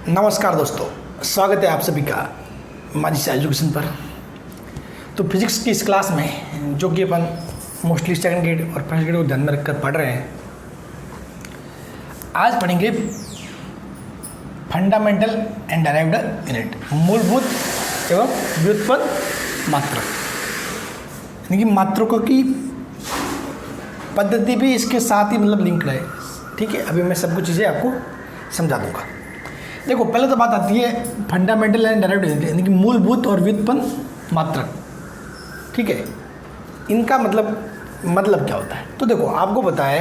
नमस्कार दोस्तों, स्वागत है आप सभी का माजिद एजुकेशन पर। तो फिजिक्स की इस क्लास में जो कि अपन मोस्टली सेकंड ग्रेड और फर्स्ट ग्रेड को ध्यान में रखकर पढ़ रहे हैं, आज पढ़ेंगे फंडामेंटल एंड डेराइव्ड यूनिट, मूलभूत एवं व्युत्पन्न मात्रक, यानी कि मात्रकों की पद्धति भी इसके साथ ही लिंक्ड है। ठीक है, अभी मैं सब कुछ चीज़ें आपको समझा दूंगा। देखो, पहले तो बात आती है फंडामेंटल एंड डेराइव्ड यूनिट, यानी कि मूलभूत और व्युत्पन्न मात्रक। ठीक है, इनका मतलब क्या होता है? तो देखो, आपको पता है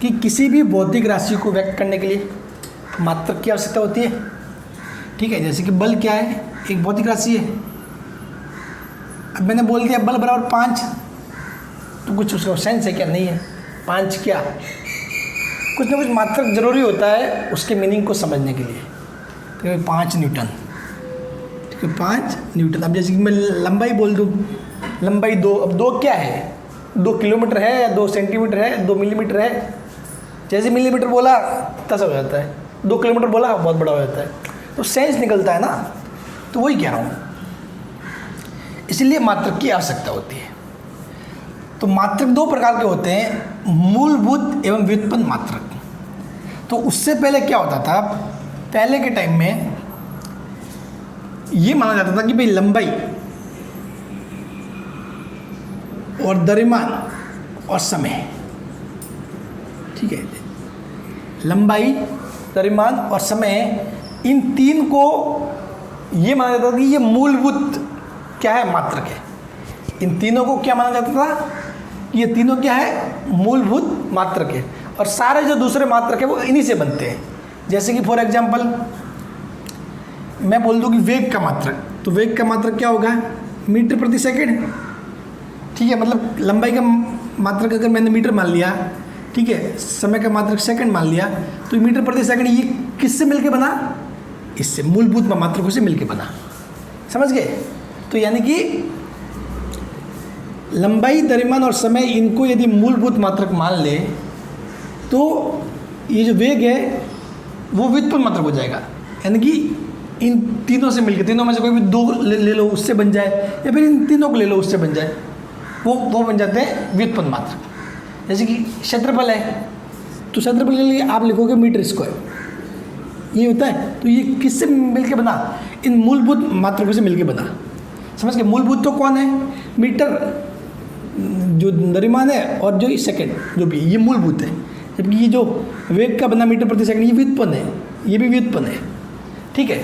कि किसी भी भौतिक राशि को व्यक्त करने के लिए मात्रक की आवश्यकता होती है। ठीक है, जैसे कि बल क्या है, एक भौतिक राशि है। अब मैंने बोल दिया बल बराबर 5, तो कुछ उसका सेंस है क्या? नहीं है। 5 क्या, कुछ ना कुछ मात्रक जरूरी होता है उसके मीनिंग को समझने के लिए। तो 5 न्यूटन, ठीक है, 5 न्यूटन। अब जैसे कि मैं लंबाई बोल दूँ, लंबाई 2, अब 2 क्या है? 2 किलोमीटर है या 2 सेंटीमीटर है, 2 मिलीमीटर है? जैसे मिलीमीटर बोला तसा हो जाता है, 2 किलोमीटर बोला बहुत बड़ा हो जाता है, तो सेंस निकलता है ना। तो वही कह रहा हूँ, इसलिए मात्रक की आवश्यकता होती है। तो मात्रक 2 प्रकार के होते हैं, मूलभूत एवं व्युत्पन्न मात्रक। तो उससे पहले क्या होता था? पहले के टाइम में ये माना जाता था कि भाई लंबाई और द्रव्यमान और समय, ठीक है, लंबाई, द्रव्यमान और समय, इन 3 को ये माना जाता था कि ये मूलभूत क्या है? मात्रक है। इन तीनों को क्या माना जाता था? ये तीनों क्या है? मूलभूत मात्रक है। और सारे जो दूसरे मात्रक है वो इन्हीं से बनते हैं। जैसे कि फॉर एग्जांपल मैं बोल दूं कि वेग का मात्रक, तो वेग का मात्रक क्या होगा? मीटर प्रति सेकंड। ठीक है, लंबाई का मात्रक अगर मैंने मीटर मान लिया, ठीक है, समय का मात्रक सेकंड मान लिया, तो मीटर प्रति सेकंड ये किससे मिलके बना? इससे, मूलभूत मात्रकों से मिलके बना। समझ गए? तो यानी कि लंबाई, द्रव्यमान और समय, इनको यदि मूलभूत मात्रक मान ले तो ये जो वेग है वो व्युत्पन्न मात्रक हो जाएगा। यानी कि इन तीनों से मिलकर, तीनों में से कोई भी 2 ले लो उससे बन जाए, या फिर इन तीनों को ले लो उससे बन जाए, वो बन जाते हैं व्युत्पन्न मात्रक। जैसे कि क्षेत्रफल है, तो क्षेत्रफल के लिए आप लिखोगे मीटर स्क्वायर, ये होता है। तो ये किससे मिलके बना? इन मूलभूत मात्रकों से मिलके बना। समझ गए? मूलभूत तो कौन है? मीटर, जो द्रव्यमान है, और जो सेकंड जो भी, ये मूलभूत है। जबकि ये जो वेग का बना मीटर प्रति सेकंड, ये व्युत्पन्न है, ये भी व्युत्पन्न है। ठीक है,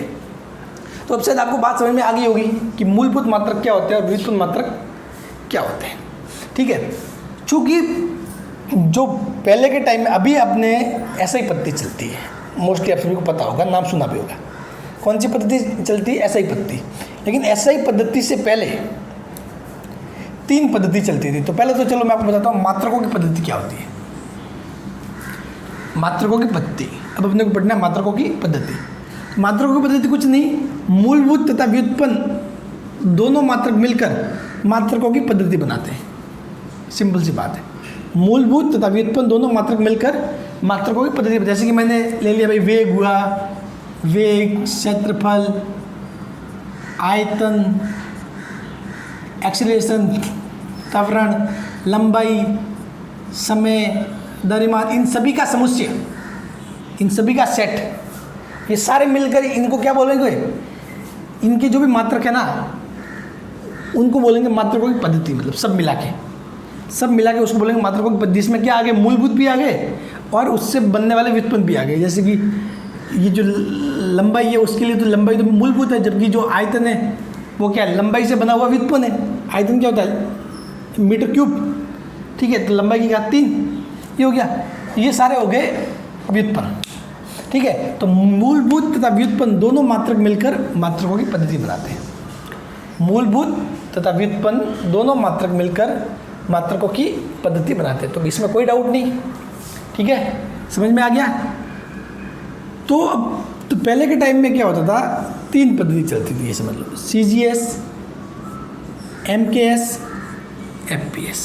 तो अब शायद आपको बात समझ में आ गई होगी कि मूलभूत मात्रक क्या होते हैं और व्युत्पन्न मात्रक क्या होते हैं। ठीक है, चूँकि जो पहले के टाइम में, अभी अपने ऐसा ही पद्धति चलती है, मोस्टली आप सभी को पता होगा, नाम सुना भी होगा। कौन सी पद्धति चलती है? ऐसा ही पद्धति। लेकिन ऐसा ही पद्धति से पहले 3 पद्धति चलती थी। तो पहले तो चलो मैं आपको बताता हूँ मात्रकों की पद्धति क्या होती है। मात्रकों की पद्धति, अब अपने को पढ़ना है मात्रकों की पद्धति। मात्रकों की पद्धति कुछ नहीं, मूलभूत तथा व्युत्पन्न दोनों मात्रक मिलकर मात्रकों की पद्धति बनाते हैं। सिंपल सी बात है, मूलभूत तथा व्युत्पन्न दोनों मात्रक मिलकर मात्रकों की पद्धति। जैसे कि मैंने ले लिया भाई, वेग हुआ, वेग, क्षेत्रफल, आयतन, एक्सीलरेशन, त्वरण, लंबाई, समय, द्रव्यमान, इन सभी का समुच्चय, इन सभी का सेट, ये सारे मिलकर इनको क्या बोलेंगे? इनके जो भी मात्रक है ना, उनको बोलेंगे मात्रकों की पद्धति। सब मिला के उसको बोलेंगे मात्रकों की पद्धति। इसमें क्या आ गए? मूलभूत भी आ गए और उससे बनने वाले व्युत्पन्न भी आ गए। जैसे कि ये जो लंबाई है, उसके लिए तो लंबाई तो मूलभूत है, जबकि जो आयतन है वो क्या है? लंबाई से बना हुआ व्युत्पन्न है। आयतन क्या होता है? Metre cube. ठीक है, तो लंबाई की घात 3, ये हो गया। ये सारे हो गए व्युत्पन्न। ठीक है, तो मूलभूत तथा व्युत्पन्न दोनों मात्रक मिलकर मात्रकों की पद्धति बनाते हैं। मूलभूत तथा व्युत्पन्न दोनों मात्रक मिलकर मात्रकों की पद्धति बनाते हैं। तो इसमें कोई डाउट नहीं। ठीक है, समझ में आ गया? तो अब तो पहले के टाइम में क्या होता था? 3 पद्धति चलती थी, ये समझ लो, CGS, MKS, FPS।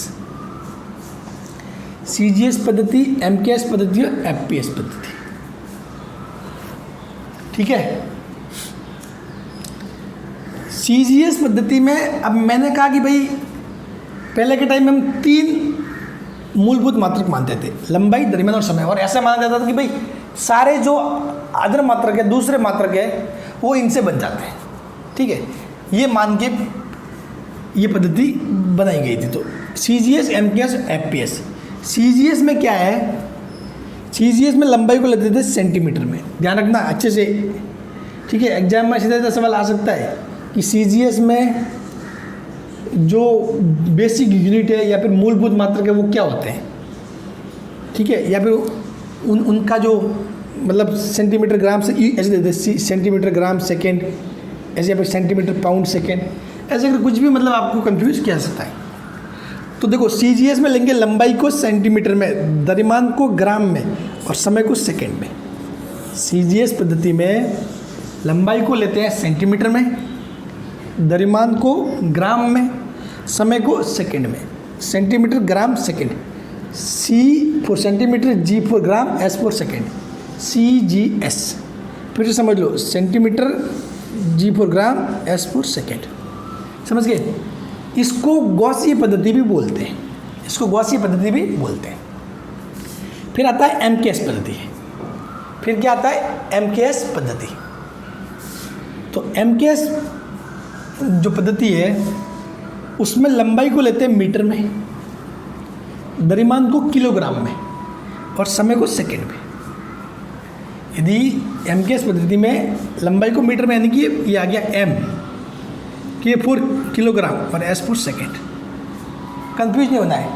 CGS पद्धति, MKS पद्धति और FPS पद्धति। ठीक है। सीजीएस पद्धति में अब मैंने कहा कि भाई पहले के टाइम में हम 3 मूलभूत मात्रक मानते थे, लंबाई, द्रव्यमान और समय, और ऐसा माना जाता था कि भाई सारे जो अदर मात्रक है, दूसरे मात्रक है, वो इनसे बन जाते हैं। ठीक है, ये मान के ये पद्धति बनाई गई थी। तो सीजीएस, एमकेएस, एफपीएस। सीजीएस में क्या है, सीजीएस में लंबाई को लेते थे सेंटीमीटर में, ध्यान रखना अच्छे से। ठीक है, एग्जाम में सीधा सवाल आ सकता है कि सीजीएस में जो बेसिक यूनिट है या फिर मूलभूत मात्रक है वो क्या होते हैं। ठीक है, या फिर उनका जो मतलब सेंटीमीटर ग्राम से ऐसे देते, सेंटीमीटर ग्राम सेकेंड ऐसे, या फिर सेंटीमीटर पाउंड सेकेंड, ऐसे अगर कुछ भी मतलब आपको कंफ्यूज किया जा सकता है। तो देखो सीजीएस में लेंगे लंबाई को सेंटीमीटर में, द्रव्यमान को ग्राम में और समय को सेकेंड में। सीजीएस पद्धति में लंबाई को लेते हैं सेंटीमीटर में, द्रव्यमान को ग्राम में, समय को सेकेंड में। Centimetre gram second, C for centimetre, G for gram, S for second, CGS। फिर से समझ लो, centimetre, G for gram, S for second. समझ गए? इसको गॉसीय पद्धति भी बोलते हैं, इसको गॉसीय पद्धति भी बोलते हैं। फिर आता है एमकेएस पद्धति। फिर क्या आता है? एमकेएस पद्धति। तो एमकेएस जो पद्धति है उसमें लंबाई को लेते हैं मीटर में, द्रव्यमान को किलोग्राम में और समय को सेकंड में। यदि एमकेएस पद्धति में लंबाई को मीटर में, यानी कि ये आ गया एम, के फॉर किलोग्राम और एस फॉर सेकेंड। कंफ्यूज नहीं होना है,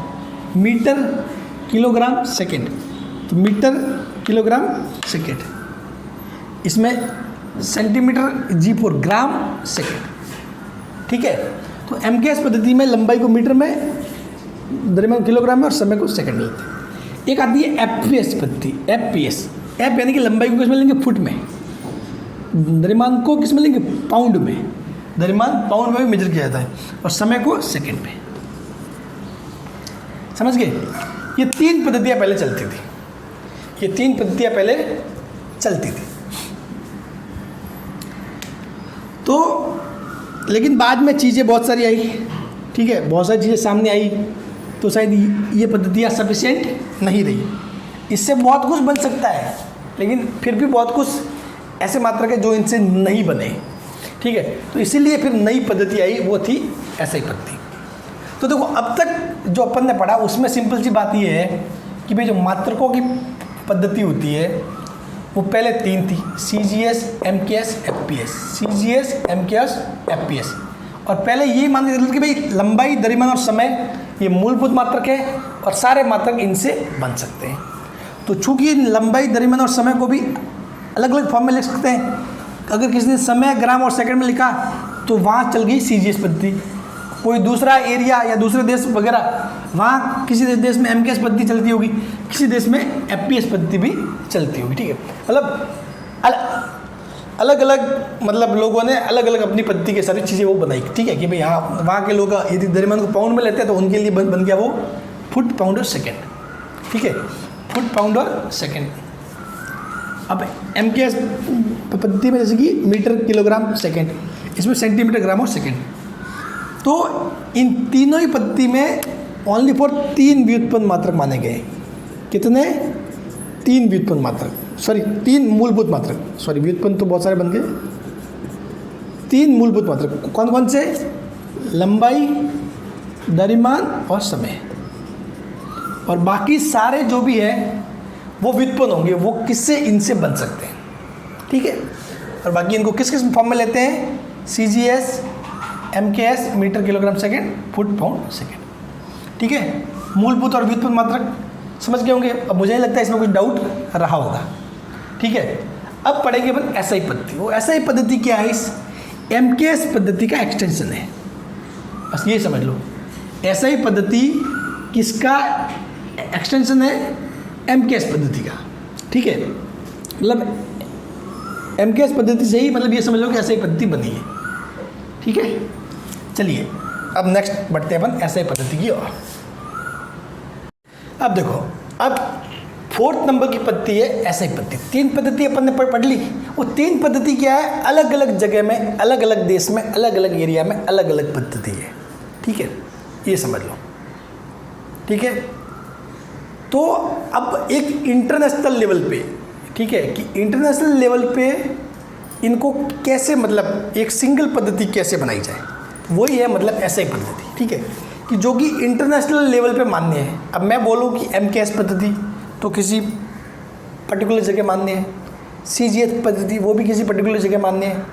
मीटर किलोग्राम सेकेंड, तो मीटर किलोग्राम सेकेंड। इसमें centimetre, G for gram second. ठीक है, तो एमकेएस पद्धति में लंबाई को मीटर में, द्रव्यमान किलोग्राम में और समय को सेकेंड में लेते हैं। एक आती है एफपीएस पद्धति। एफपीएस, एफ यानी कि लंबाई को किस में लेंगे? फुट में। द्रव्यमान को किस में लेंगे? पाउंड में। द्रव्यमान पाउंड में भी मेजर किया जाता है और समय को सेकंड में। समझ गए? ये 3 पद्धतियां पहले चलती थी, ये 3 पद्धतियां पहले चलती थी। तो लेकिन बाद में चीज़ें बहुत सारी आई। ठीक है, बहुत सारी चीज़ें सामने आई, तो शायद ये पद्धतियां सफिशिएंट नहीं रही। इससे बहुत कुछ बन सकता है, लेकिन फिर भी बहुत कुछ ऐसे मात्रक है जो इनसे नहीं बने। ठीक है, तो इसीलिए फिर नई पद्धति आई, वो थी एसआई पद्धति। तो देखो अब तक जो अपन ने पढ़ा उसमें सिंपल सी बात ये है कि भाई जो मात्रकों की पद्धति होती है वो पहले 3 थी, CGS, MKS, FPS. CGS, MKS, FPS. और पहले ये मान के चलते कि भाई लंबाई, द्रव्यमान और समय ये मूलभूत मात्रक है और सारे मात्रक इनसे बन सकते हैं। तो चूंकि लंबाई, द्रव्यमान और समय को भी अलग अलग फॉर्म में लिख सकते हैं, अगर किसी ने समय, ग्राम और सेकंड में लिखा तो वहाँ चल गई सीजीएस पद्धति। कोई दूसरा एरिया या दूसरे देश वगैरह, वहाँ किसी देश में एमकेएस पद्धति चलती होगी, किसी देश में एफपीएस पद्धति भी चलती होगी। ठीक है, मतलब अलग अलग मतलब लोगों ने अलग अलग अपनी पद्धति के सारी चीज़ें वो बनाई। ठीक है, कि भाई यहाँ वहाँ के लोग यदि द्रव्यमान को पाउंड में लेते हैं तो उनके लिए बन गया वो फुट, पाउंड और सेकेंड। ठीक है, फुट, पाउंड और सेकेंड। अब एमकेएस पद्धति में जैसे कि मीटर, किलोग्राम, सेकेंड, इसमें सेंटीमीटर, ग्राम और सेकेंड। तो इन तीनों ही पद्धति में ओनली फॉर 3 व्युत्पन्न मात्रक माने गए। कितने? 3 व्युत्पन्न मात्रक, सॉरी 3 मूलभूत मात्रक, सॉरी व्युत्पन्न तो बहुत सारे बन गए। 3 मूलभूत मात्रक कौन कौन से? लंबाई, द्रव्यमान और समय। और बाकी सारे जो भी है वो व्युत्पन्न होंगे, वो किससे? इनसे बन सकते हैं। ठीक है, और बाकी इनको किस किस फॉर्म में लेते हैं? CGS, MKS, metre, kilogram, second, foot, pound, second. ठीक है, मूलभूत और व्युत्पन्न मात्रक समझ गए होंगे। अब मुझे नहीं लगता इसमें कोई डाउट रहा होगा। ठीक है, अब पढ़ेंगे अपन एसआई पद्धति। वो एसआई पद्धति क्या है? इस एमकेएस पद्धति का एक्सटेंशन है, बस ये समझ लो। एसआई पद्धति किसका एक्सटेंशन है? एमकेएस पद्धति का। ठीक है, मतलब एमकेएस पद्धति से ही मतलब ये समझ लो कि एसआई पद्धति बनी है। ठीक है, चलिए अब नेक्स्ट बढ़ते हैं अपन एसआई पद्धति की ओर। अब देखो, अब फोर्थ नंबर की पद्धति है एसआई पद्धति। 3 पद्धति अपन ने पढ़ ली। वो 3 पद्धति क्या है, अलग अलग जगह में, अलग अलग देश में, अलग अलग एरिया में अलग अलग पद्धति है। ठीक है, ये समझ लो। ठीक है, तो अब एक इंटरनेशनल लेवल पे, ठीक है, कि इंटरनेशनल लेवल पे इनको कैसे, मतलब एक सिंगल पद्धति कैसे बनाई जाए, वही है मतलब एसआई पद्धति। ठीक है, कि जो कि इंटरनेशनल लेवल पे मान्य है। अब मैं बोलूँ कि एमकेएस पद्धति तो किसी पर्टिकुलर जगह मान्य है, सीजीएस पद्धति वो भी किसी पर्टिकुलर जगह मान्य है।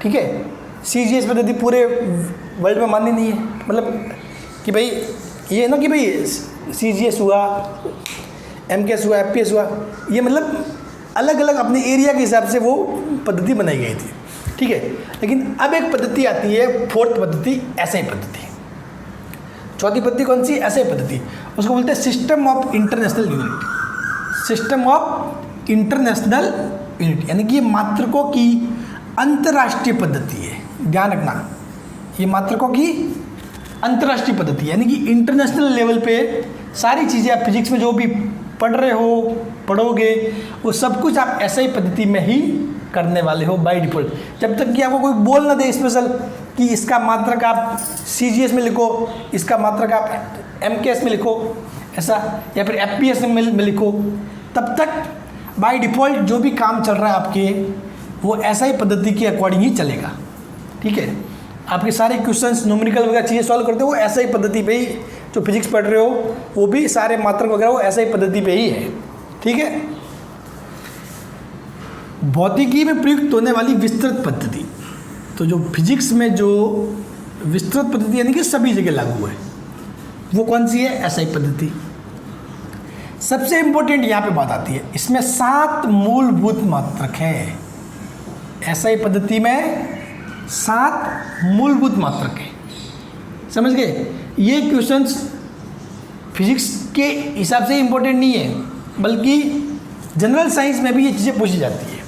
ठीक है, सीजीएस पद्धति पूरे वर्ल्ड में मान्य नहीं है। मतलब कि भाई ये है ना कि भाई सीजीएस हुआ, एमकेएस हुआ, एफपीएस हुआ, ये मतलब अलग अलग अपने एरिया के हिसाब से वो पद्धति बनाई गई थी। ठीक है, लेकिन अब एक पद्धति आती है, फोर्थ पद्धति एसआई पद्धति। चौथी पद्धति कौन सी? एसआई पद्धति। उसको बोलते हैं system of international unit. System of international unit यानी कि ये मात्रकों की अंतर्राष्ट्रीय पद्धति है। ध्यान रखना, ये मात्रकों की अंतर्राष्ट्रीय पद्धति यानी कि इंटरनेशनल लेवल पे सारी चीज़ें आप फिजिक्स में जो भी पढ़ रहे हो, पढ़ोगे, वो सब कुछ आप एसआई पद्धति में ही करने वाले हो बाय डिफॉल्ट। जब तक कि आपको कोई बोल ना दे स्पेशल कि इसका मात्रक आप सीजीएस में लिखो, इसका मात्रक आप एमकेएस में लिखो ऐसा, या फिर एफपीएस में लिखो, तब तक बाय डिफ़ॉल्ट जो भी काम चल रहा है आपके वो एसआई पद्धति के अकॉर्डिंग ही चलेगा। ठीक है, आपके सारे क्वेश्चंस न्यूमेरिकल वगैरह चीज़ें सॉल्व करते हो वो एसआई पद्धति पे ही, जो फिजिक्स पढ़ रहे हो वो भी सारे मात्रक वगैरह वो एसआई पद्धति पे ही है। ठीक है, भौतिकी में प्रयुक्त होने वाली विस्तृत पद्धति, तो जो फिजिक्स में जो विस्तृत पद्धति यानी कि सभी जगह लागू है, वो कौन सी है? एसआई पद्धति। सबसे इंपॉर्टेंट यहाँ पे बात आती है, इसमें 7 मूलभूत मात्रक हैं। एसआई पद्धति में 7 मूलभूत मात्रक हैं। समझ गए? ये क्वेश्चंस फिजिक्स के हिसाब से इंपॉर्टेंट नहीं है, बल्कि जनरल साइंस में भी ये चीज़ें पूछी जाती है।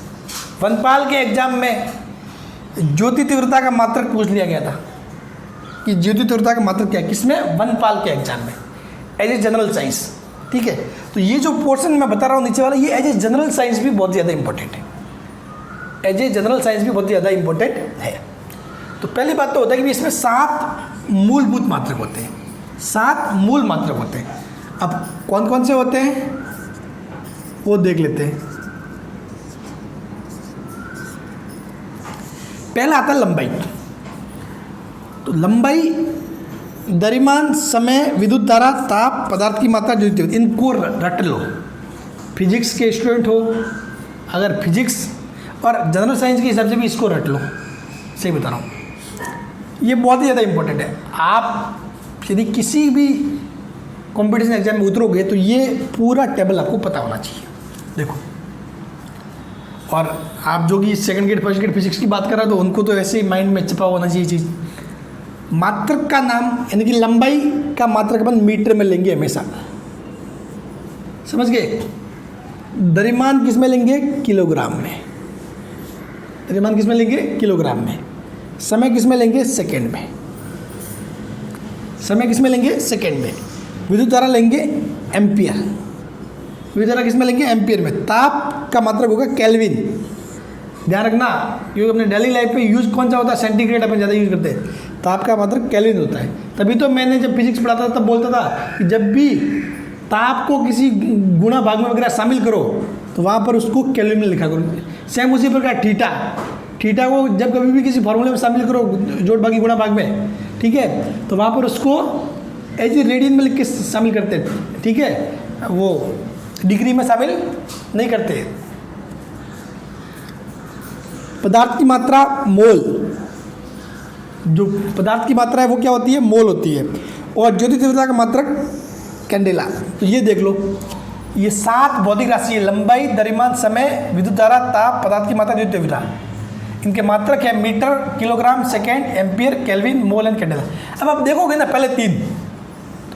वनपाल के एग्जाम में ज्योति तीव्रता का मात्रक पूछ लिया गया था कि ज्योति तीव्रता का मात्रक क्या है, किसमें? वनपाल के एग्जाम में, एज ए जनरल साइंस। ठीक है, तो ये जो पोर्शन मैं बता रहा हूँ नीचे वाला, ये एज ए जनरल साइंस भी बहुत ज़्यादा इंपॉर्टेंट है। एज ए जनरल साइंस भी बहुत ज़्यादा इंपॉर्टेंट है। तो पहली बात तो होता है कि इसमें 7 मूलभूत मात्रक होते हैं, 7 मूल मात्रक होते हैं। अब कौन कौन से होते हैं वो देख लेते हैं। पहला आता है लंबाई। तो लंबाई, द्रव्यमान, समय, विद्युत धारा, ताप, पदार्थ की मात्रा, ज्योति, इनको रट लो। फिजिक्स के स्टूडेंट हो अगर फिजिक्स और जनरल साइंस के हिसाब से भी इसको रट लो, सही बता रहा हूँ, ये बहुत ही ज़्यादा इंपॉर्टेंट है। आप यदि किसी भी कंपटीशन एग्जाम में उतरोगे तो ये पूरा टेबल आपको पता होना चाहिए। देखो, और आप जो कि second grade first grade physics की बात कर रहे हो तो उनको तो ऐसे ही माइंड में छिपा होना चाहिए चीज़। मात्रक का नाम यानी कि लंबाई का मात्रक अपन मीटर में लेंगे हमेशा, समझ गए? द्रव्यमान किस में लेंगे? किलोग्राम में। द्रव्यमान किस में लेंगे? किलोग्राम में। समय किस में लेंगे? सेकंड में। समय किस में लेंगे? सेकंड में। विद्युत धारा लेंगे एम्पियर। विद्युत धारा किस में लेंगे? एम्पियर में। ताप का मात्रक होगा केल्विन। ध्यान रखना, क्योंकि अपने डेली लाइफ में यूज़ कौन सा होता है? सेंटीग्रेड अपन ज़्यादा यूज़ करते हैं। ताप का मात्रक केल्विन होता है। तभी तो मैंने जब फिजिक्स पढ़ाता था तब बोलता था कि जब भी ताप को किसी गुणा भाग में वगैरह शामिल करो तो वहाँ पर उसको केल्विन में लिखा करो। सेम उसी प्रकार थीटा, थीटा को जब कभी भी किसी फॉर्मूले में शामिल करो जोड़ भागी गुणा भाग में, ठीक है, तो वहाँ पर उसको एज ए रेडियन में लिख के शामिल करते हैं। ठीक है, वो डिग्री में शामिल नहीं करते। पदार्थ की मात्रा मोल, जो पदार्थ की मात्रा है वो क्या होती है? मोल होती है। और ज्योति तीव्रता का मात्रक कैंडेला। तो ये देख लो, ये 7 भौतिक राशि है, लंबाई, द्रव्यमान, समय, विद्युत धारा, ताप, पदार्थ की मात्रा, ज्योति तीव्रता। इनके मात्रक है metre, kilogram, second, ampere, kelvin, mole and candela. अब आप देखोगे ना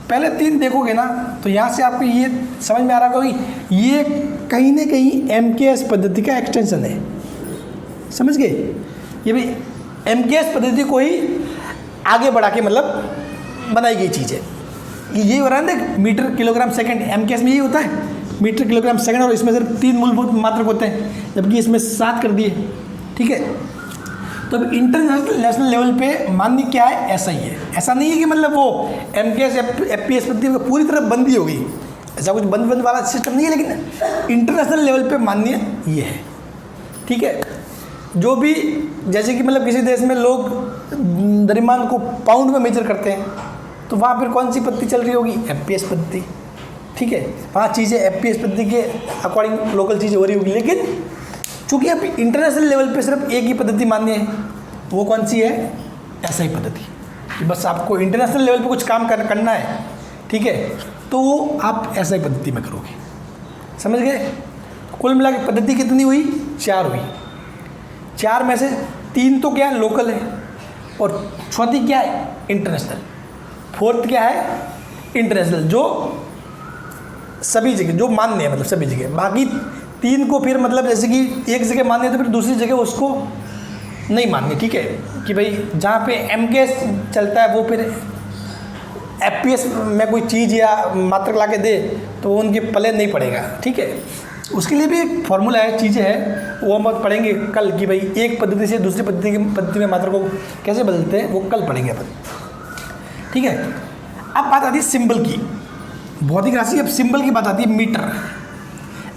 पहले तीन देखोगे ना तो यहाँ से आपको ये समझ में आ रहा होगा कि ये कहीं ना कहीं एमकेएस पद्धति का एक्सटेंशन है। समझ गए? ये भी एमकेएस पद्धति को ही आगे बढ़ा के मतलब बनाई गई चीज़ है। ये हो रहा है ना, मीटर, किलोग्राम, सेकंड, एमकेएस में यही होता है। मीटर किलोग्राम सेकंड, और इसमें सिर्फ 3 मूलभूत मात्रक होते हैं, जबकि इसमें 7 कर दिए। ठीक है, तो अब इंटरनेशनल लेवल पे मान्य क्या है, ऐसा ही है। ऐसा नहीं है कि मतलब वो MKS FPS पद्धति में पूरी तरह बंद ही हो गई, ऐसा कुछ बंद वाला सिस्टम नहीं है, लेकिन इंटरनेशनल लेवल पे मान्य ये है। ठीक है, जो भी जैसे कि मतलब किसी देश में लोग द्रव्यमान को पाउंड में मेजर करते हैं, तो वहाँ फिर कौन सी पद्धति चल रही होगी, FPS पद्धति। ठीक है, वहाँ चीज़ें FPS पद्धति के अकॉर्डिंग लोकल चीज़ें हो रही होगी, लेकिन चूँकि अब इंटरनेशनल लेवल पे सिर्फ एक ही पद्धति मान्य है, वो कौन सी है, SI पद्धति। कि बस आपको इंटरनेशनल लेवल पे कुछ काम करना है, ठीक है, तो वो आप SI पद्धति में करोगे। समझ गए? कुल मिला के पद्धति कितनी हुई, 4 हुई। 4 में से 3 तो क्या है, लोकल है, और चौथी क्या है, इंटरनेशनल। 4th क्या है, इंटरनेशनल, जो सभी जगह जो मान्य है, मतलब सभी जगह। बाकी 3 को फिर मतलब जैसे कि एक जगह मान्य है तो फिर दूसरी जगह उसको नहीं मान्य। ठीक है, कि भाई जहाँ पे MKS चलता है वो फिर FPS में कोई चीज़ या मात्रक ला के दे तो वो उनके पले नहीं पड़ेगा। ठीक है, उसके लिए भी एक फॉर्मूला है, चीज़ें हैं, वो हम पढ़ेंगे कल कि भाई एक पद्धति से दूसरी पद्धति में मात्रक को कैसे बदलते हैं, वो कल पढ़ेंगे अपन। ठीक है, अब बात आती है सिंबल की, भौतिक राशि। अब सिंबल की बात आती है मीटर।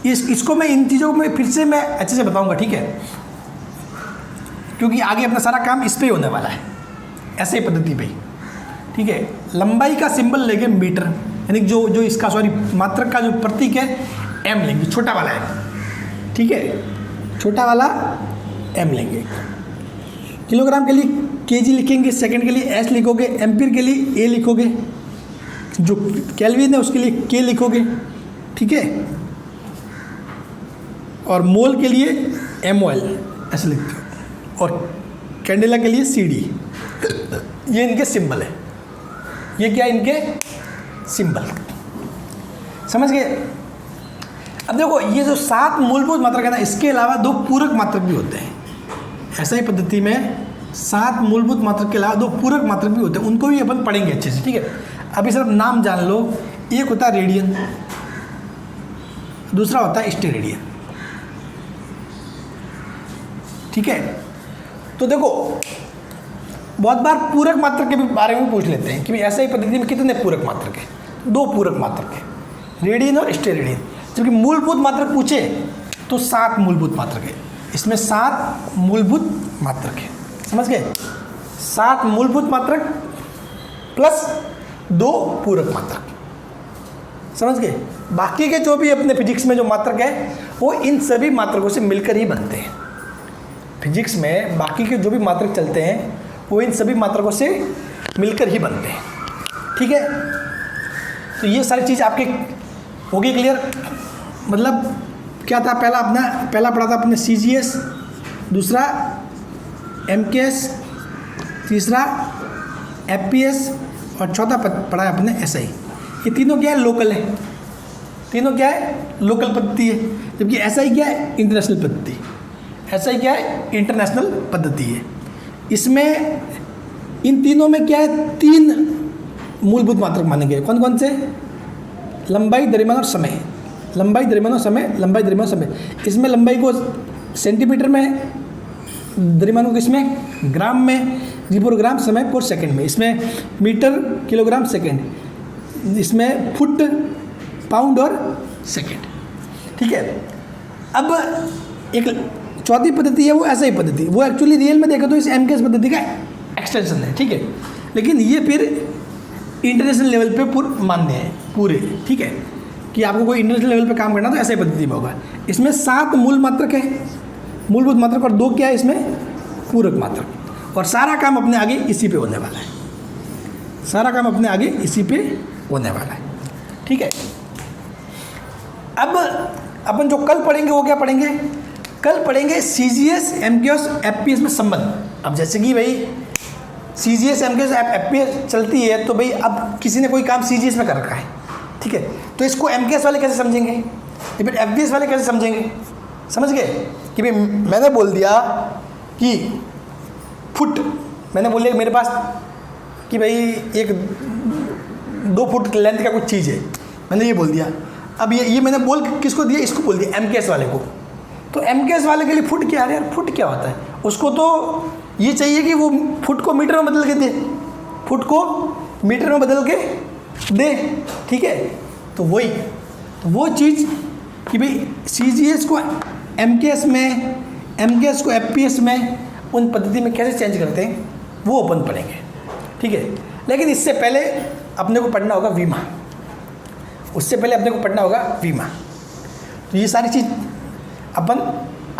इसको मैं इन चीज़ों में फिर से मैं अच्छे से बताऊंगा। ठीक है, क्योंकि आगे अपना सारा काम इस पे ही होने वाला है, ऐसे पद्धति पे ही। ठीक है, लंबाई का सिंबल लेंगे मीटर, यानी जो इसका मात्रक का जो प्रतीक है M लेंगे, छोटा वाला M। ठीक है, छोटा वाला M लेंगे। किलोग्राम के लिए kg लिखेंगे, सेकंड के लिए S लिखोगे, एम्पीयर के लिए A लिखोगे, जो केल्विन है उसके लिए K लिखोगे। ठीक है, और मोल के लिए MOL ऐसे लिखते हो, और कैंडेला के लिए CD। ये इनके सिंबल है, ये क्या इनके सिंबल। समझ गए? अब देखो, ये जो 7 मूलभूत मात्रक है ना, इसके अलावा 2 पूरक मात्रक भी होते हैं। SI पद्धति में 7 मूलभूत मात्रक के अलावा 2 पूरक मात्रक भी होते हैं, उनको भी अपन पढ़ेंगे अच्छे से। ठीक है, अभी सिर्फ नाम जान लो। एक होता है रेडियन, दूसरा होता है स्टेरेडियन। ठीक है, तो देखो बहुत बार पूरक मात्रक के बारे में पूछ लेते हैं कि भाई SI पद्धति में कितने पूरक मात्रक है। 2 पूरक मात्रक है, रेडियन और स्टेरेडियन। जबकि मूलभूत मात्रक पूछे तो 7 मूलभूत मात्रक है, इसमें 7 मूलभूत मात्रक है। समझ गए? 7 मूलभूत मात्रक प्लस 2 पूरक मात्रक। समझ गए? बाकी के जो भी अपने फिजिक्स में जो मात्रक है वो इन सभी मात्रकों से मिलकर ही बनते हैं। फिजिक्स में बाकी के जो भी मात्रक चलते हैं वो इन सभी मात्रकों से मिलकर ही बनते हैं। ठीक है, तो ये सारी चीज़ आपके होगी क्लियर। मतलब क्या था, पहला पढ़ा था अपने CGS, दूसरा MKS, तीसरा FPS, और चौथा पढ़ा है अपने SI। ये तीनों क्या है, लोकल है। तीनों क्या है, लोकल पद्धति है। जबकि SI क्या है, इंटरनेशनल पद्धति। SI क्या है, इंटरनेशनल पद्धति है। इसमें इन तीनों में क्या है, 3 मूलभूत मात्रक माने गए। कौन कौन से? लंबाई, द्रव्यमान और समय। लंबाई, द्रव्यमान और समय, लंबाई, द्रव्यमान और समय। इसमें लंबाई को सेंटीमीटर में, द्रव्यमान को किसमें, ग्राम में, ग्राम, समय पर सेकंड में। इसमें मीटर, किलोग्राम, सेकंड। इसमें फुट, पाउंड और सेकंड। ठीक है, अब एक चौथी पद्धति है वो SI पद्धति। वो एक्चुअली रियल में देखो तो इस MKS पद्धति का एक्सटेंशन है। ठीक है, लेकिन ये फिर इंटरनेशनल लेवल पे मान्य है पूरे। ठीक है, कि आपको कोई इंटरनेशनल लेवल पे काम करना तो SI पद्धति में होगा। इसमें 7 मूल मात्रक है, मूलभूत मात्रक, और 2 क्या है इसमें, पूरक मात्रक। और सारा काम अपने आगे इसी पे होने वाला है। सारा काम अपने आगे इसी पे होने वाला है। ठीक है, अब अपन जो कल पढ़ेंगे वो क्या पढ़ेंगे, कल पढ़ेंगे CGS, MKS, FPS में संबंध। अब जैसे कि भाई CGS, MKS, FPS चलती है, तो भाई अब किसी ने कोई काम CGS में कर रखा है, ठीक है, तो इसको MKS वाले कैसे समझेंगे, या फिर FPS वाले कैसे समझेंगे। समझ गए कि भाई मैंने बोल दिया कि फुट, मैंने बोल दिया मेरे पास कि भाई एक 2 फुट लेंथ का कुछ चीज़ है, मैंने ये बोल दिया। अब ये मैंने बोल किसको दिया, इसको बोल दिया MKS वाले को। तो MKS वाले के लिए फुट क्या है यार, फुट क्या होता है, उसको तो ये चाहिए कि वो फुट को मीटर में बदल के दे, फुट को मीटर में बदल के दे, ठीक है। तो वो चीज़ कि भाई CGS को MKS में, MKS को FPS में, उन पद्धति में कैसे चेंज करते हैं वो अपन पढ़ेंगे, ठीक है। लेकिन इससे पहले अपने को पढ़ना होगा वीमा, उससे पहले अपने को पढ़ना होगा वीमा। तो ये सारी चीज़ अपन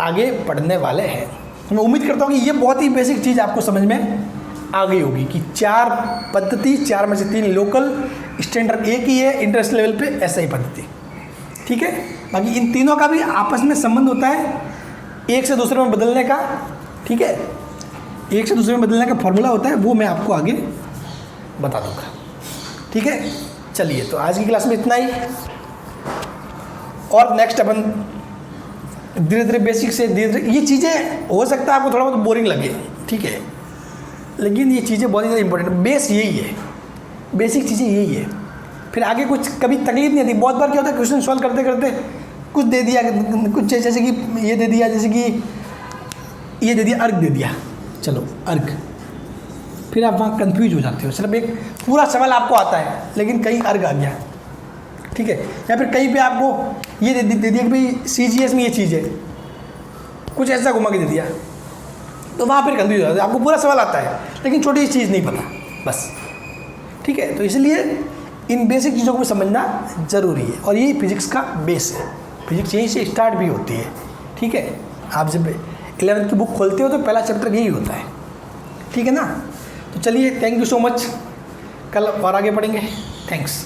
आगे पढ़ने वाले हैं। तो मैं उम्मीद करता हूँ कि ये बहुत ही बेसिक चीज़ आपको समझ में आ गई होगी कि 4 पद्धति, 4 में से 3 लोकल, स्टैंडर्ड एक ही है, इंटरनेशनल लेवल पे SI पद्धति, ठीक है। बाकी इन तीनों का भी आपस में संबंध होता है, एक से दूसरे में बदलने का, ठीक है, एक से दूसरे में बदलने का फॉर्मूला होता है, वो मैं आपको आगे बता दूंगा, ठीक है। चलिए, तो आज की क्लास में इतना ही, और नेक्स्ट अपन धीरे धीरे बेसिक से धीरे ये चीज़ें, हो सकता है आपको थोड़ा बहुत बोरिंग लगे, ठीक है, लेकिन ये चीज़ें बहुत ही ज़्यादा इंपॉर्टेंट, बेस यही है, बेसिक चीज़ें यही है। फिर आगे कुछ कभी तकलीफ नहीं आती। बहुत बार क्या होता है, क्वेश्चन सॉल्व करते करते कुछ दे दिया, कुछ जैसे कि ये दे दिया, जैसे कि ये दे दिया, अर्घ दे दिया, चलो अर्घ, फिर आप वहाँ कंफ्यूज हो जाते हो। सिर्फ एक पूरा सवाल आपको आता है लेकिन कहीं अर्घ आ गया, ठीक है, या फिर कहीं पे आपको ये दे दिया कि भाई CGS में ये चीज़ है, कुछ ऐसा घुमा के दे दिया, तो वहाँ फिर कंफ्यूज हो जाता है। आपको पूरा सवाल आता है लेकिन छोटी सी चीज़ नहीं पता, बस, ठीक है। तो इसलिए इन बेसिक चीज़ों को भी समझना ज़रूरी है, और यही फिजिक्स का बेस है। फिजिक्स यहीं से स्टार्ट भी होती है, ठीक है। आप जब 11th की बुक खोलते हो तो पहला चैप्टर यही होता है, ठीक है ना। तो चलिए, थैंक यू सो मच, कल और आगे पढ़ेंगे, थैंक्स।